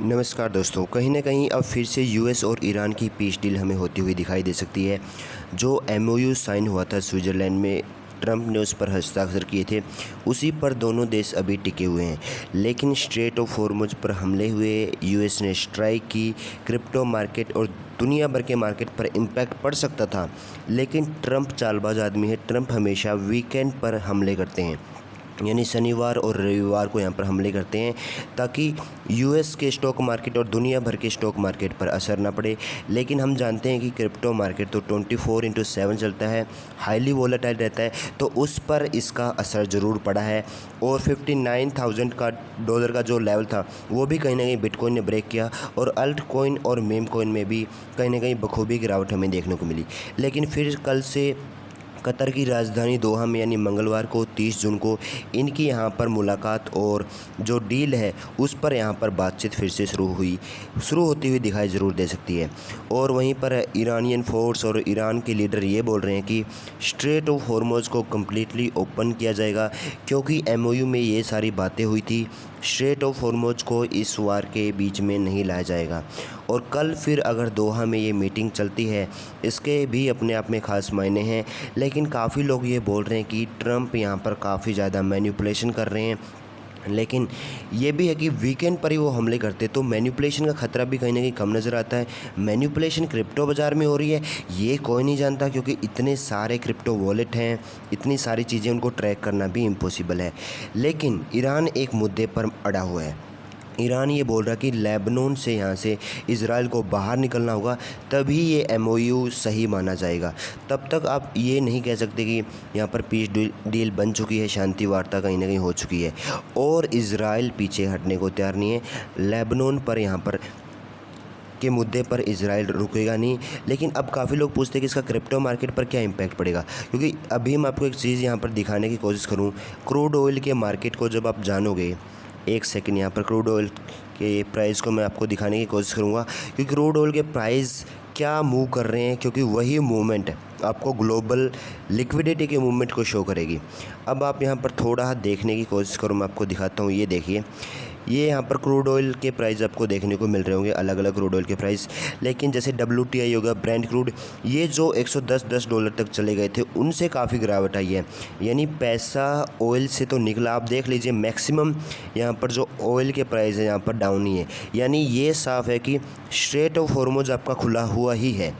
नमस्कार दोस्तों, कहीं ना कहीं अब फिर से यूएस और ईरान की पीस डील हमें होती हुई दिखाई दे सकती है। जो एमओयू साइन हुआ था स्विट्ज़रलैंड में, ट्रंप ने उस पर हस्ताक्षर किए थे, उसी पर दोनों देश अभी टिके हुए हैं। लेकिन स्ट्रेट ऑफ हॉर्मुज़ पर हमले हुए, यूएस ने स्ट्राइक की, क्रिप्टो मार्केट और दुनिया भर के मार्केट पर इम्पैक्ट पड़ सकता था। लेकिन ट्रंप चालबाज आदमी है। ट्रंप हमेशा वीकेंड पर हमले करते हैं, यानी शनिवार और रविवार को यहाँ पर हमले करते हैं ताकि यूएस के स्टॉक मार्केट और दुनिया भर के स्टॉक मार्केट पर असर ना पड़े। लेकिन हम जानते हैं कि क्रिप्टो मार्केट तो 24/7 चलता है, हाईली वोलेटाइल रहता है, तो उस पर इसका असर ज़रूर पड़ा है। और 59,000 का डॉलर का जो लेवल था वो भी कहीं ना कहीं बिटकॉइन ने ब्रेक किया, और अल्ट कॉइन और मेम कॉइन में भी कहीं ना कहीं बखूबी गिरावट हमें देखने को मिली। लेकिन फिर कल से कतर की राजधानी दोहा में यानी मंगलवार को 30 जून को इनकी यहाँ पर मुलाकात और जो डील है उस पर यहाँ पर बातचीत फिर से शुरू होती हुई दिखाई ज़रूर दे सकती है। और वहीं पर ईरानियन फोर्स और ईरान के लीडर ये बोल रहे हैं कि स्ट्रेट ऑफ हॉर्मुज़ को कम्प्लीटली ओपन किया जाएगा, क्योंकि एमओयू में ये सारी बातें हुई थी। स्ट्रेट ऑफ हॉर्मुज़ को इस वार के बीच में नहीं लाया जाएगा। और कल फिर अगर दोहा में ये मीटिंग चलती है, इसके भी अपने आप में ख़ास मायने हैं। लेकिन काफ़ी लोग ये बोल रहे हैं कि ट्रंप यहाँ पर काफ़ी ज़्यादा मैनिपुलेशन कर रहे हैं। लेकिन ये भी है कि वीकेंड पर ही वो हमले करते, तो मैनिपुलेशन का खतरा भी कहीं ना कहीं कम नज़र आता है। मैनिपुलेशन क्रिप्टो बाज़ार में हो रही है ये कोई नहीं जानता, क्योंकि इतने सारे क्रिप्टो वॉलेट हैं, इतनी सारी चीज़ें, उनको ट्रैक करना भी इम्पॉसिबल है। लेकिन ईरान एक मुद्दे पर अड़ा हुआ है। ईरान ये बोल रहा है कि लेबनान से यहाँ से इज़राइल को बाहर निकलना होगा, तभी ये एमओयू सही माना जाएगा। तब तक आप ये नहीं कह सकते कि यहाँ पर पीस डील बन चुकी है, शांति वार्ता कहीं ना कहीं हो चुकी है। और इज़राइल पीछे हटने को तैयार नहीं है। लेबनान पर यहाँ पर के मुद्दे पर इज़राइल रुकेगा नहीं। लेकिन अब काफ़ी लोग पूछते हैं कि इसका क्रिप्टो मार्केट पर क्या इम्पैक्ट पड़ेगा, क्योंकि अभी मैं आपको एक चीज़ यहाँ पर दिखाने की कोशिश करूँ। क्रूड ऑयल के मार्केट को जब आप जानोगे, एक सेकंड, यहाँ पर क्रूड ऑयल के प्राइस को मैं आपको दिखाने की कोशिश करूँगा कि क्रूड ऑयल के प्राइस क्या मूव कर रहे हैं, क्योंकि वही मूवमेंट आपको ग्लोबल लिक्विडिटी के मूवमेंट को शो करेगी। अब आप यहाँ पर थोड़ा देखने की कोशिश करो, मैं आपको दिखाता हूँ। ये देखिए, ये यहाँ पर क्रूड ऑयल के प्राइस आपको देखने को मिल रहे होंगे, अलग अलग क्रूड ऑयल के प्राइस। लेकिन जैसे WTI होगा, ब्रेंट क्रूड, ये जो $110 तक चले गए थे, उनसे काफ़ी गिरावट आई है। यानी पैसा ऑयल से तो निकला। आप देख लीजिए, मैक्सिमम यहाँ पर जो ऑयल के प्राइस है यहाँ पर डाउन ही है। यानी ये साफ़ है कि स्ट्रेट ऑफ हॉर्मुज़ आपका खुला हुआ ही है,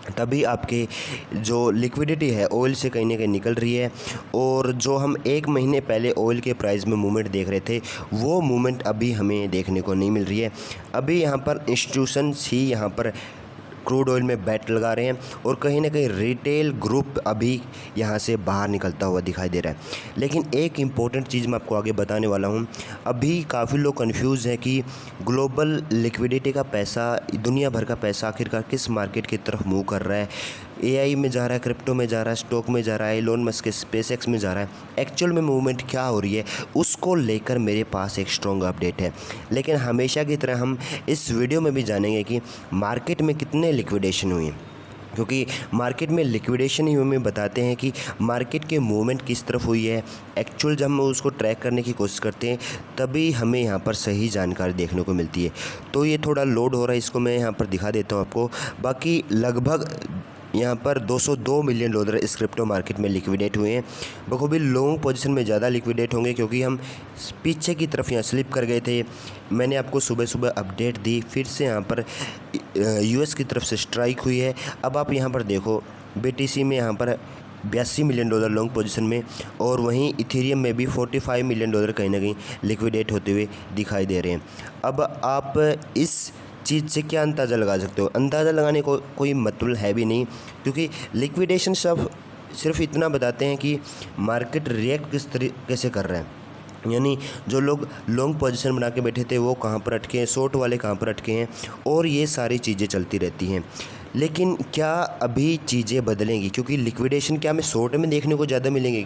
तभी आपके जो लिक्विडिटी है ऑयल से कहीं ना कहीं निकल रही है। और जो हम एक महीने पहले ऑयल के प्राइस में मूवमेंट देख रहे थे, वो मूवमेंट अभी हमें देखने को नहीं मिल रही है। अभी यहाँ पर इंस्टीट्यूशंस ही यहाँ पर क्रूड ऑयल में बैट लगा रहे हैं, और कहीं ना कहीं रिटेल ग्रुप अभी यहाँ से बाहर निकलता हुआ दिखाई दे रहा है। लेकिन एक इम्पॉर्टेंट चीज़ मैं आपको आगे बताने वाला हूँ। अभी काफ़ी लोग कंफ्यूज हैं कि ग्लोबल लिक्विडिटी का पैसा, दुनिया भर का पैसा आखिरकार किस मार्केट की तरफ मूव कर रहा है। AI में जा रहा है, क्रिप्टो में जा रहा है, स्टॉक में जा रहा है, एलोन मस्क के SpaceX में जा रहा है। एक्चुअल में मूवमेंट क्या हो रही है, उसको लेकर मेरे पास एक स्ट्रॉन्ग अपडेट है। लेकिन हमेशा की तरह हम इस वीडियो में भी जानेंगे कि मार्केट में कितने लिक्विडेशन हुई, क्योंकि मार्केट में लिक्विडेशन ही हमें बताते हैं कि मार्केट के मूवमेंट किस तरफ हुई है। एक्चुअल जब हम उसको ट्रैक करने की कोशिश करते हैं, तभी हमें यहाँ पर सही जानकारी देखने को मिलती है। तो ये थोड़ा लोड हो रहा है, इसको मैं यहाँ पर दिखा देता हूँ आपको। बाकी लगभग यहाँ पर $202 मिलियन इस क्रिप्टो मार्केट में लिक्विडेट हुए हैं। बखूबी लॉन्ग पोजीशन में ज़्यादा लिक्विडेट होंगे, क्योंकि हम पीछे की तरफ यहाँ स्लिप कर गए थे। मैंने आपको सुबह सुबह अपडेट दी, फिर से यहाँ पर यूएस की तरफ से स्ट्राइक हुई है। अब आप यहाँ पर देखो, BTC में यहाँ पर $82 मिलियन लॉन्ग पोजीशन में, और वहीं इथेरियम में भी $45 मिलियन कहीं ना कहीं लिक्विडेट होते हुए दिखाई दे रहे हैं। अब आप इस चीज़ से क्या अंदाज़ा लगा सकते हो? अंदाज़ा लगाने को कोई मतलब है भी नहीं, क्योंकि लिक्विडेशन सब सिर्फ इतना बताते हैं कि मार्केट रिएक्ट किस तरीके से कर रहा है। यानी जो लोग लॉन्ग पोजीशन बना के बैठे थे वो कहाँ पर अटके हैं, शॉर्ट वाले कहाँ पर अटके हैं, और ये सारी चीज़ें चलती रहती हैं। लेकिन क्या अभी चीज़ें बदलेंगी? क्योंकि लिक्विडेशन क्या हमें शॉर्ट में देखने को ज़्यादा मिलेंगे?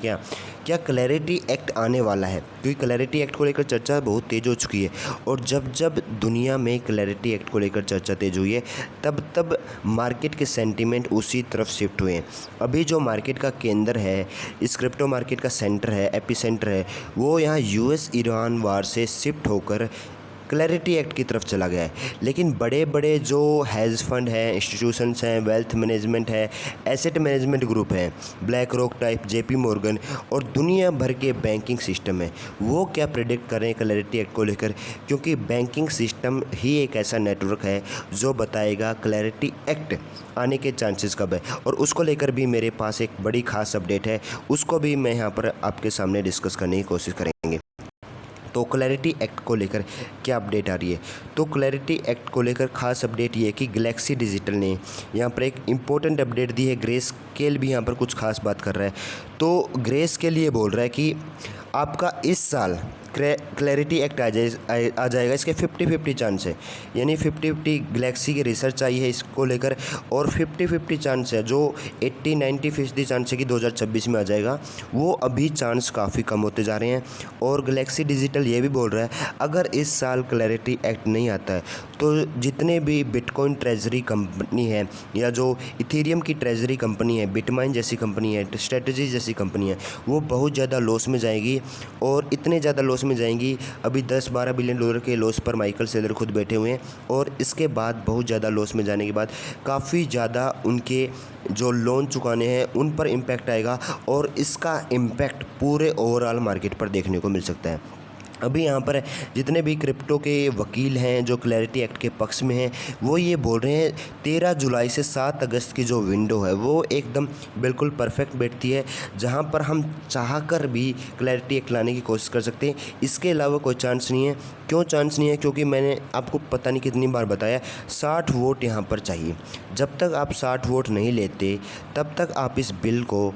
क्या क्लैरिटी एक्ट आने वाला है? क्योंकि क्लैरिटी एक्ट को लेकर चर्चा बहुत तेज़ हो चुकी है, और जब जब दुनिया में क्लैरिटी एक्ट को लेकर चर्चा तेज़ हुई है, तब तब मार्केट के सेंटीमेंट उसी तरफ शिफ्ट हुए हैं। अभी जो मार्केट का केंद्र है, इस क्रिप्टो मार्केट का सेंटर है, एपी सेंटर है, वो यहाँ US ईरान वार से शिफ्ट होकर क्लैरिटी एक्ट की तरफ चला गया है। लेकिन बड़े बड़े जो हेज फंड हैं, इंस्टीट्यूशंस हैं, वेल्थ मैनेजमेंट है, एसेट मैनेजमेंट ग्रुप हैं, black rock type, JP Morgan और दुनिया भर के बैंकिंग सिस्टम है, वो क्या प्रेडिक्ट कर रहे हैं क्लैरिटी एक्ट को लेकर, क्योंकि बैंकिंग सिस्टम ही एक ऐसा नेटवर्क है जो बताएगा क्लैरिटी एक्ट आने के चांसेस कब है। और उसको लेकर भी मेरे पास एक बड़ी खास अपडेट है, उसको भी मैं यहाँ पर आपके सामने डिस्कस करने की कोशिश करेंगे। तो क्लैरिटी एक्ट को लेकर क्या अपडेट आ रही है, तो क्लैरिटी एक्ट को लेकर खास अपडेट ये है कि गैलेक्सी डिजिटल ने यहाँ पर एक इम्पोर्टेंट अपडेट दी है। ग्रे स्केल भी यहाँ पर कुछ खास बात कर रहा है। तो ग्रे स्केल ये बोल रहा है कि आपका इस साल क्लैरिटी एक्ट आ जाएगा, इसके 50-50 चांस है, यानी 50-50 गैलेक्सी की रिसर्च आई है इसको लेकर, और 50-50 चांस है, जो 80-90% चांस है कि 2026 में आ जाएगा, वो अभी चांस काफ़ी कम होते जा रहे हैं। और गैलेक्सी डिजिटल ये भी बोल रहा है अगर इस साल क्लैरिटी एक्ट नहीं आता है तो जितने भी बिटकॉइन ट्रेजरी कंपनी है या जो इथेरियम की ट्रेजरी कंपनी है, बिटमाइन जैसी कंपनी है, स्ट्रेटजी जैसी कंपनी है, वो बहुत ज़्यादा लॉस में जाएगी। और इतने ज़्यादा लॉस में जाएंगी, अभी 10-12 बिलियन डॉलर के लॉस पर माइकल सेलर खुद बैठे हुए हैं। और इसके बाद बहुत ज़्यादा लॉस में जाने के बाद काफ़ी ज़्यादा उनके जो लोन चुकाने हैं उन पर इम्पैक्ट आएगा, और इसका इम्पैक्ट पूरे ओवरऑल मार्केट पर देखने को मिल सकता है। अभी यहाँ पर जितने भी क्रिप्टो के वकील हैं जो क्लैरिटी एक्ट के पक्ष में हैं, वो ये बोल रहे हैं 13 जुलाई से 7 अगस्त की जो विंडो है वो एकदम बिल्कुल परफेक्ट बैठती है, जहाँ पर हम चाहकर भी क्लैरिटी एक्ट लाने की कोशिश कर सकते हैं। इसके अलावा कोई चांस नहीं है। क्यों चांस नहीं है? क्योंकि मैंने आपको पता नहीं कितनी बार बताया, 60 वोट यहाँ पर चाहिए। जब तक आप 60 वोट नहीं लेते तब तक आप इस बिल को,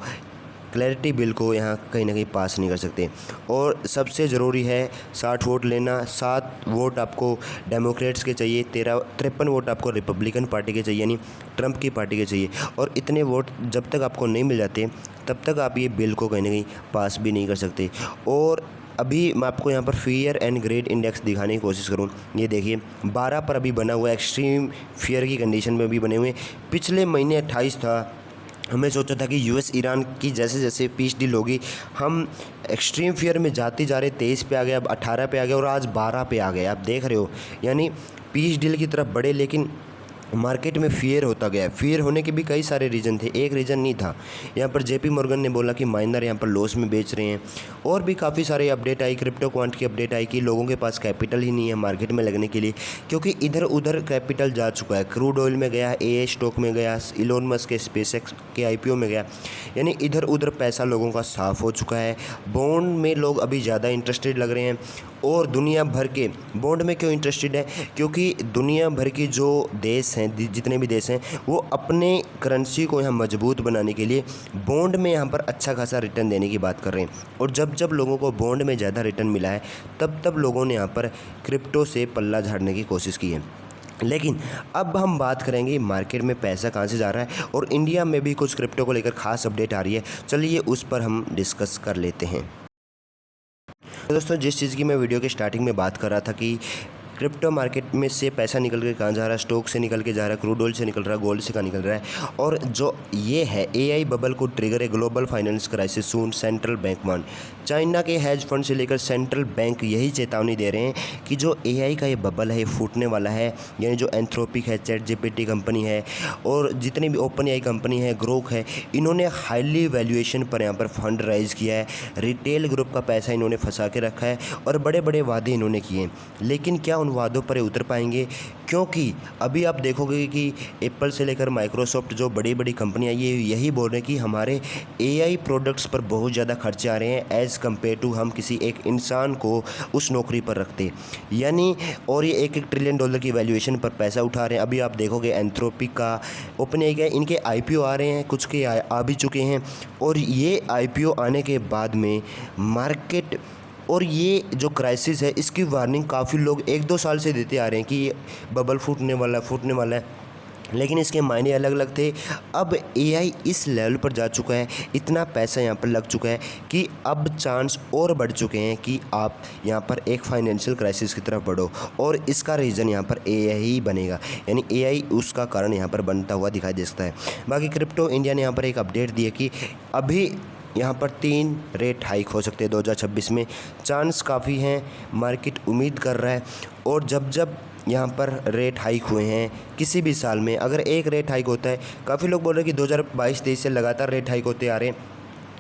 क्लैरिटी बिल को यहाँ कहीं ना कहीं पास नहीं कर सकते। और सबसे ज़रूरी है 60 वोट लेना। 7 वोट आपको डेमोक्रेट्स के चाहिए, 53 वोट आपको रिपब्लिकन पार्टी के चाहिए, यानी ट्रंप की पार्टी के चाहिए। और इतने वोट जब तक आपको नहीं मिल जाते तब तक आप ये बिल को कहीं ना कहीं पास भी नहीं कर सकते। और अभी मैं आपको यहाँ पर फियर एंड ग्रेड इंडेक्स दिखाने की कोशिश करूँ, ये देखिए 12 पर अभी बना हुआ है, एक्सट्रीम फियर की कंडीशन में भी बने हुए। पिछले महीने 28 था, हमें सोचा था कि यूएस ईरान की जैसे जैसे पीस डील होगी हम एक्सट्रीम फियर में जाते जा रहे, 23 पे आ गए, अब 18 पे आ गए और आज 12 पे आ गए। आप देख रहे हो, यानी पीस डील की तरफ बढ़े, लेकिन मार्केट में फियर होता गया। फियर होने के भी कई सारे रीज़न थे, एक रीज़न नहीं था। यहाँ पर जेपी मॉर्गन ने बोला कि माइनर यहाँ पर लॉस में बेच रहे हैं, और भी काफ़ी सारे अपडेट आई, क्रिप्टो क्वांट की अपडेट आई कि लोगों के पास कैपिटल ही नहीं है मार्केट में लगने के लिए, क्योंकि इधर उधर कैपिटल जा चुका है। क्रूड ऑयल में गया, ए स्टॉक में गया, इलोन मस्क के स्पेसएक्स के IPO में गया, यानी इधर उधर पैसा लोगों का साफ़ हो चुका है। बॉन्ड में लोग अभी ज़्यादा इंटरेस्टेड लग रहे हैं। और दुनिया भर के बॉन्ड में क्यों इंटरेस्टेड है? क्योंकि दुनिया भर की जो देश हैं, जितने भी देश हैं, वो अपने करेंसी को यहाँ मजबूत बनाने के लिए बॉन्ड में यहाँ पर अच्छा खासा रिटर्न देने की बात कर रहे हैं। और जब जब लोगों को बॉन्ड में ज़्यादा रिटर्न मिला है तब तब लोगों ने यहाँ पर क्रिप्टो से पल्ला झाड़ने की कोशिश की है। लेकिन अब हम बात करेंगे मार्केट में पैसा कहाँ से जा रहा है, और इंडिया में भी कुछ क्रिप्टो को लेकर खास अपडेट आ रही है। चलिए उस पर हम डिस्कस कर लेते हैं। तो दोस्तों, जिस चीज़ की मैं वीडियो के स्टार्टिंग में बात कर रहा था कि क्रिप्टो मार्केट में से पैसा निकल के कहाँ जा रहा है, स्टॉक से निकल के जा रहा है, क्रूड ऑयल से निकल रहा है, गोल्ड से कहाँ निकल रहा है, और जो ये है AI बबल को trigger a global finance crisis soon, central bank warn. China के हेज फंड से लेकर सेंट्रल बैंक यही चेतावनी दे रहे हैं कि जो AI का ये बबल है ये फूटने वाला है। यानी जो एंथ्रोपिक है, ChatGPT कंपनी है, और जितनी भी OpenAI कंपनी है, ग्रोक है, इन्होंने हाईली वैल्यूएशन पर यहाँ पर फंड राइज किया है। रिटेल ग्रुप का पैसा इन्होंने फंसा के रखा है और बड़े बड़े वादे इन्होंने किए हैं। लेकिन क्या उन वादों पर उतर पाएंगे? क्योंकि अभी आप देखोगे कि एप्पल से लेकर माइक्रोसॉफ्ट, जो बड़ी बड़ी कंपनियां, ये यही बोल रहे हैं कि हमारे AI प्रोडक्ट्स पर बहुत ज़्यादा खर्चे आ रहे हैं एज़ कम्पेयर टू हम किसी एक इंसान को उस नौकरी पर रखते, यानी। और ये $1 ट्रिलियन की वैल्यूएशन पर पैसा उठा रहे हैं। अभी आप देखोगे एंथ्रोपिक का, OpenAI का, इनके IPO आ रहे हैं, कुछ के आ भी चुके हैं। और ये IPO आने के बाद में मार्केट, और ये जो क्राइसिस है इसकी वार्निंग काफ़ी लोग 1-2 साल से देते आ रहे हैं कि ये बबल फूटने वाला है, लेकिन इसके मायने अलग अलग थे। अब AI इस लेवल पर जा चुका है, इतना पैसा यहाँ पर लग चुका है कि अब चांस और बढ़ चुके हैं कि आप यहाँ पर एक फाइनेंशियल क्राइसिस की तरफ बढ़ो, और इसका रीज़न यहाँ पर AI ही बनेगा, यानी AI उसका कारण यहाँ पर बनता हुआ दिखाई दे सकता है। बाकी क्रिप्टो इंडिया ने यहाँ पर एक अपडेट दी है कि अभी यहाँ पर 3 रेट हाइक हो सकते हैं 2026 में। चांस काफ़ी हैं, मार्केट उम्मीद कर रहा है। और जब जब यहाँ पर रेट हाइक हुए हैं किसी भी साल में, अगर एक रेट हाइक होता है, काफ़ी लोग बोल रहे हैं कि 2022-23 से लगातार रेट हाइक होते आ रहे हैं,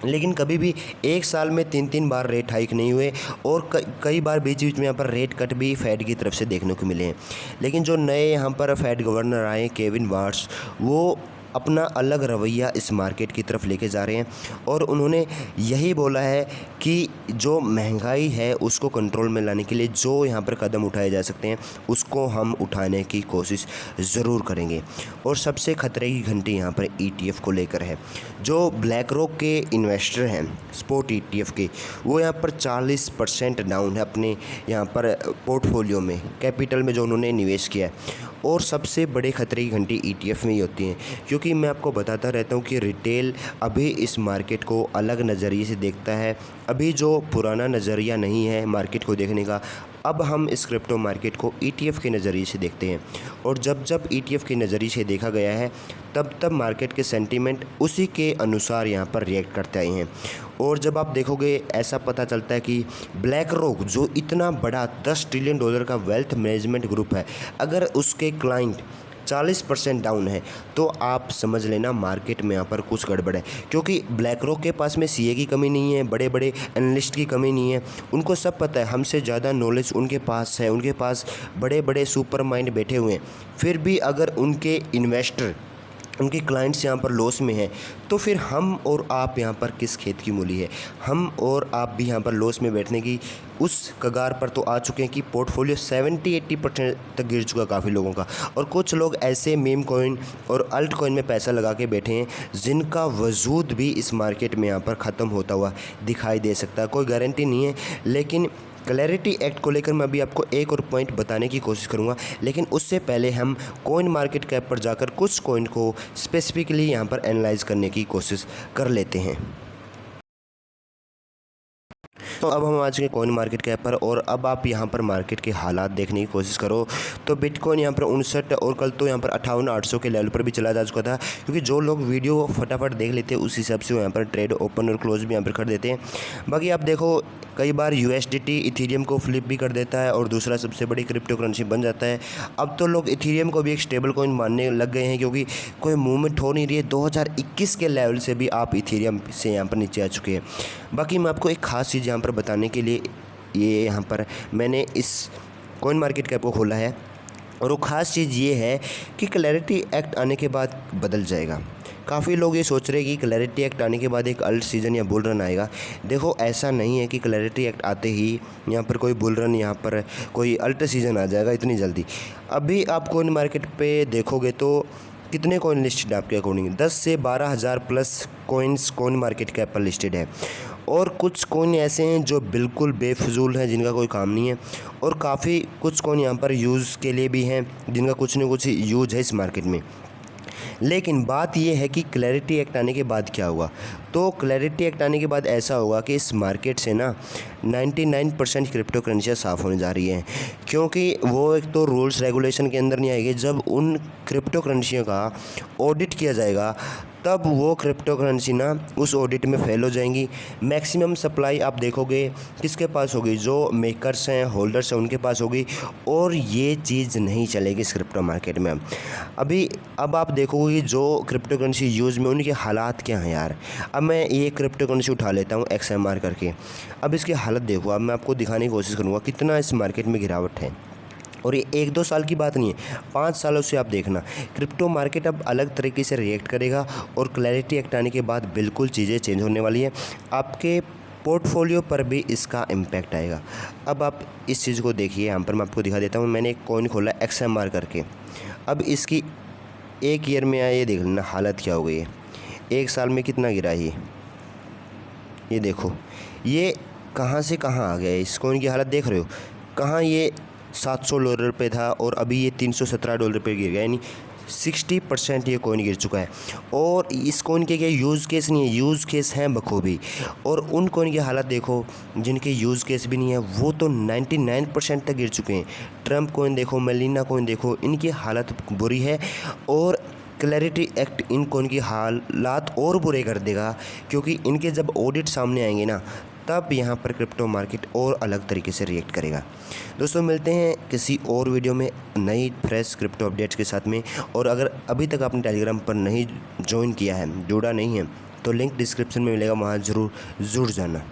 लेकिन कभी भी एक साल में 3-3 बार रेट हाइक नहीं हुए। और कई बार बीच बीच में यहाँ पर रेट कट भी फेड की तरफ से देखने को मिले हैं। लेकिन जो नए यहाँ पर फेड गवर्नर आए केविन वार्श, वो अपना अलग रवैया इस मार्केट की तरफ लेके जा रहे हैं। और उन्होंने यही बोला है कि जो महंगाई है उसको कंट्रोल में लाने के लिए जो यहाँ पर कदम उठाए जा सकते हैं उसको हम उठाने की कोशिश ज़रूर करेंगे। और सबसे खतरे की घंटी यहाँ पर ETF को लेकर है। जो ब्लैक रॉक के इन्वेस्टर हैं स्पॉट ETF के, वो यहाँ पर 40% डाउन है अपने यहाँ पर पोर्टफोलियो में, कैपिटल में जो उन्होंने निवेश किया है। और सबसे बड़े खतरे की घंटी ETF में ही होती हैं, क्योंकि मैं आपको बताता रहता हूँ कि रिटेल अभी इस मार्केट को अलग नज़रिए से देखता है। अभी जो पुराना नज़रिया नहीं है मार्केट को देखने का, अब हम इस क्रिप्टो मार्केट को ETF के नज़रिए से देखते हैं। और जब जब ETF के नज़रिए से देखा गया है तब तब मार्केट के सेंटीमेंट उसी के अनुसार यहाँ पर रिएक्ट करते आए हैं। और जब आप देखोगे ऐसा पता चलता है कि ब्लैक रॉक जो इतना बड़ा $10 ट्रिलियन का वेल्थ मैनेजमेंट ग्रुप है, अगर उसके क्लाइंट 40% डाउन है तो आप समझ लेना मार्केट में यहाँ पर कुछ गड़बड़ है। क्योंकि ब्लैक रॉक के पास में CA की कमी नहीं है, बड़े बड़े एनालिस्ट की कमी नहीं है, उनको सब पता है, हमसे ज़्यादा नॉलेज उनके पास है, उनके पास बड़े बड़े सुपर माइंड बैठे हुए हैं। फिर भी अगर उनके इन्वेस्टर, उनके क्लाइंट्स यहाँ पर लॉस में हैं, तो फिर हम और आप यहाँ पर किस खेत की मूली है। हम और आप भी यहाँ पर लॉस में बैठने की उस कगार पर तो आ चुके हैं कि पोर्टफोलियो 70-80% तक गिर चुका काफ़ी लोगों का। और कुछ लोग ऐसे मीम कॉइन और अल्ट कॉइन में पैसा लगा के बैठे हैं जिनका वजूद भी इस मार्केट में यहाँ पर ख़त्म होता हुआ दिखाई दे सकता है। कोई गारंटी नहीं है, लेकिन क्लैरिटी एक्ट को लेकर मैं अभी आपको एक और पॉइंट बताने की कोशिश करूंगा। लेकिन उससे पहले हम कॉइन मार्केट कैप पर जाकर कुछ कॉइन को स्पेसिफिकली यहां पर एनालाइज करने की कोशिश कर लेते हैं। तो अब हम आज के कॉइन मार्केट कैप पर, और अब आप यहाँ पर मार्केट के हालात देखने की कोशिश करो तो बिटकॉइन यहाँ पर 59 और कल तो यहाँ पर 58,800 के लेवल पर भी चला जा चुका था। क्योंकि जो लोग वीडियो फटाफट देख लेते हैं उस हिसाब से वो यहाँ पर ट्रेड ओपन और क्लोज भी यहाँ पर कर देते हैं। बाकी आप देखो कई बार USDT इथेरियम को फ्लिप भी कर देता है और दूसरा सबसे बड़ी क्रिप्टो करेंसी बन जाता है। अब तो लोग इथेरियम को भी एक स्टेबल कॉइन मानने लग गए हैं, क्योंकि कोई मूवमेंट हो नहीं रही है। 2021 के लेवल से भी आप इथेरियम से यहाँ पर नीचे आ चुके हैं। बाकी मैं आपको एक ख़ास चीज़ यहाँ पर बताने के लिए ये यहाँ पर मैंने इस कॉइन मार्केट कैप को खोला है, और वो ख़ास चीज़ ये है कि क्लैरिटी एक्ट आने के बाद बदल जाएगा। काफ़ी लोग ये सोच रहे हैं कि क्लैरिटी एक्ट आने के बाद एक अल्ट सीज़न या बुल रन आएगा। देखो ऐसा नहीं है कि क्लैरिटी एक्ट आते ही यहाँ पर कोई बुल रन, यहाँ पर कोई अल्ट सीज़न आ जाएगा इतनी जल्दी। अभी आप कॉइन मार्केट पे देखोगे तो कितने कॉइन लिस्टेड आपके अकॉर्डिंग 10 से 12,000 plus coins coin market cap पर लिस्टेड है। और कुछ कॉइन ऐसे हैं जो बिल्कुल बेफजूल हैं, जिनका कोई काम नहीं है, और काफ़ी कुछ कॉइन यहाँ पर यूज़ के लिए भी हैं जिनका कुछ न कुछ यूज है इस मार्केट में। लेकिन बात यह है कि क्लैरिटी एक्ट आने के बाद क्या हुआ। तो क्लैरिटी एक्ट आने के बाद ऐसा होगा कि इस मार्केट से ना 99% क्रिप्टो करेंसियाँ साफ़ होने जा रही हैं, क्योंकि वो एक तो रूल्स रेगुलेशन के अंदर नहीं आएगी। जब उन क्रिप्टो करेंसियों का ऑडिट किया जाएगा तब वो क्रिप्टो करेंसी ना उस ऑडिट में फेल हो जाएंगी। मैक्सिमम सप्लाई आप देखोगे किसके पास होगी, जो मेकर्स हैं, होल्डर्स हैं, उनके पास होगी। और ये चीज़ नहीं चलेगी इस क्रिप्टो मार्केट में। अब आप देखोगे जो क्रिप्टो करेंसी यूज़ में उनके हालात क्या हैं यार। अब मैं ये क्रिप्टो करेंसी उठा लेता हूँ XMR करके, अब इसकी हालत देखो। अब मैं आपको दिखाने की कोशिश करूँगा कितना इस मार्केट में गिरावट है। और ये 1-2 साल की बात नहीं है, 5 सालों से आप देखना क्रिप्टो मार्केट अब अलग तरीके से रिएक्ट करेगा। और क्लैरिटी एक्ट आने के बाद बिल्कुल चीज़ें चेंज होने वाली है, आपके पोर्टफोलियो पर भी इसका इम्पैक्ट आएगा। अब आप इस चीज़ को देखिए, यहाँ पर मैं आपको दिखा देता हूँ। मैंने एक कॉइन खोला XMR करके, अब इसकी 1 ईयर में ये देख लेना हालत क्या हो गई है। 1 साल में कितना गिरा ये देखो, ये कहाँ से कहाँ आ गया है। इस कॉइन की हालत देख रहे हो, कहाँ ये $700 पे था और अभी ये $317 पे गिर गया, यानी 60% ये कॉइन गिर चुका है। और इस कॉइन के क्या यूज़ केस नहीं है, यूज़ केस हैं बखूबी। और उन कॉइन की हालत देखो जिनके यूज़ केस भी नहीं है, वो तो 99% तक गिर चुके हैं। ट्रम्प कॉइन देखो, मेलिना कॉइन देखो, इनकी हालत बुरी है। और क्लैरिटी एक्ट इन कॉइन की हालात और बुरे कर देगा, क्योंकि इनके जब ऑडिट सामने आएंगे ना, तब यहाँ पर क्रिप्टो मार्केट और अलग तरीके से रिएक्ट करेगा। दोस्तों मिलते हैं किसी और वीडियो में नई फ्रेश क्रिप्टो अपडेट्स के साथ में। और अगर अभी तक आपने टेलीग्राम पर नहीं ज्वाइन किया है, जुड़ा नहीं है, तो लिंक डिस्क्रिप्शन में मिलेगा, वहाँ ज़रूर जुड़ जाना।